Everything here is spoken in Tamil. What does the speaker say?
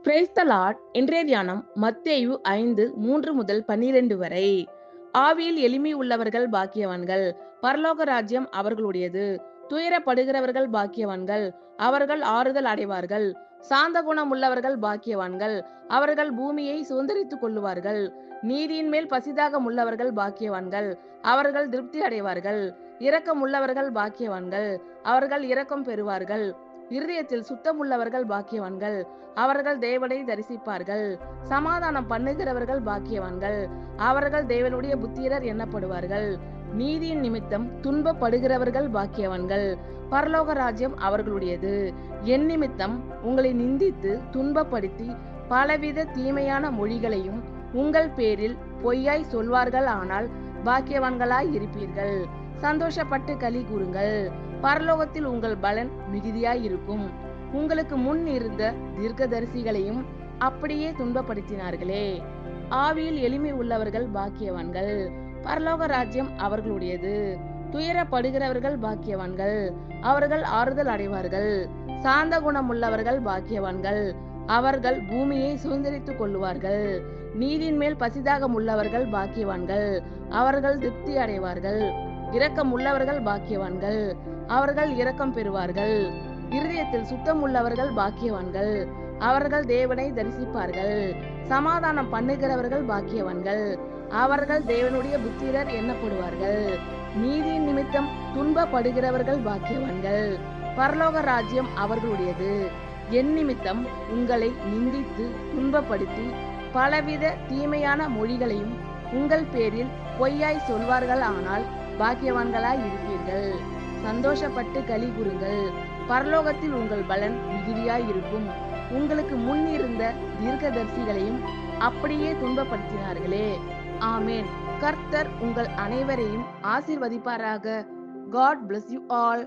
Praise the Lord. இன்றைய தியானம் மத்தேயு 5:3-12 வரை. ஆவியில் எளிமை உள்ளவர்கள் பாக்கியவான்கள், பரலோக ராஜ்யம் அவர்களுடையது. துயரப்படுகிறவர்கள் பாக்கியவான்கள், அவர்கள் ஆறுதல் அடைவார்கள். சாந்த குணம் உள்ளவர்கள் பாக்கியவான்கள், அவர்கள் பூமியை சுதந்தரித்துக் கொள்ளுவார்கள். நீதியின் மேல் பசிதாகம் உள்ளவர்கள் பாக்கியவான்கள், அவர்கள் திருப்தி அடைவார்கள். இரக்கம் உள்ளவர்கள் பாக்கியவான்கள், அவர்கள் இரக்கம் பெறுவார்கள். இருதயத்தில் சுத்தம் உள்ளவர்கள் பாக்கியவான்கள், அவர்கள் தேவனை தரிசிப்பார்கள். சமாதானம் பண்ணுகிறவர்கள் பாக்கியவான்கள், அவர்கள் தேவனுடைய புத்திரர் எண்ணப்படுவார்கள். நீதியின் நிமித்தம் துன்பப்படுகிறவர்கள் பாக்கியவான்கள், பரலோக ராஜ்யம் அவர்களுடையது. என் நிமித்தம் உங்களை நிந்தித்து துன்பப்படுத்தி பலவித தீமையான மொழிகளையும் உங்கள் பேரில் பொய்யாய் சொல்வார்கள், ஆனால் பாக்கியவான்களாய் இருப்பீர்கள். சந்தோஷப்பட்டு களி கூறுங்கள், பரலோகத்தில் உங்கள் பலன் மிகுதியாய் இருக்கும். உங்களுக்கு முன் இருந்த தீர்க்கதரிசிகளையும் அப்படியே துன்பப்படுத்தினார்களே. ஆவியில் எளிமை உள்ளவர்கள் பாக்கியவான்கள், பரலோக ராஜ்யம் அவர்களுடையது. துயரப்படுகிறவர்கள் பாக்கியவான்கள், அவர்கள் ஆறுதல் அடைவார்கள். சாந்த குணம் உள்ளவர்கள் பாக்கியவான்கள், அவர்கள் பூமியை சுதந்தரித்துக் கொள்ளுவார்கள். நீதியின் மேல் பசிதாகம் உள்ளவர்கள் பாக்கியவான்கள், அவர்கள் திருப்தி அடைவார்கள். இரக்கம் உள்ளவர்கள் பாக்கியவான்கள், அவர்கள் இரக்கம் பெறுவார்கள். இருதயத்தில் சுத்தம் உள்ளவர்கள் பாக்கியவான்கள், அவர்கள் தேவனை தரிசிப்பார்கள். சமாதானம் பண்ணுகிறவர்கள் பாக்கியவான்கள், அவர்கள் தேவனுடைய புத்திரர் எண்ணப்படுவார்கள். நீதியின் நிமித்தம் துன்பப்படுகிறவர்கள் பாக்கியவான்கள், பரலோக ராஜ்யம் அவர்களுடையது. என் நிமித்தம் உங்களை நிந்தித்து துன்பப்படுத்தி பலவித தீமையான மொழிகளையும் உங்கள் பேரில் பொய்யாய் சொல்வார்கள், ஆனால் பாக்கியவான்களாய் இருப்பீர்கள். சந்தோஷப்பட்டு களி கூறுங்கள், பரலோகத்தில் உங்கள் பலன் மிகுதியாய் இருக்கும். உங்களுக்கு முன் இருந்த தீர்க்கதரிசிகளையும் அப்படியே துன்பப்படுத்தினார்களே. ஆமேன். கர்த்தர் உங்கள் அனைவரையும் ஆசீர்வதிப்பாராக. God bless you all.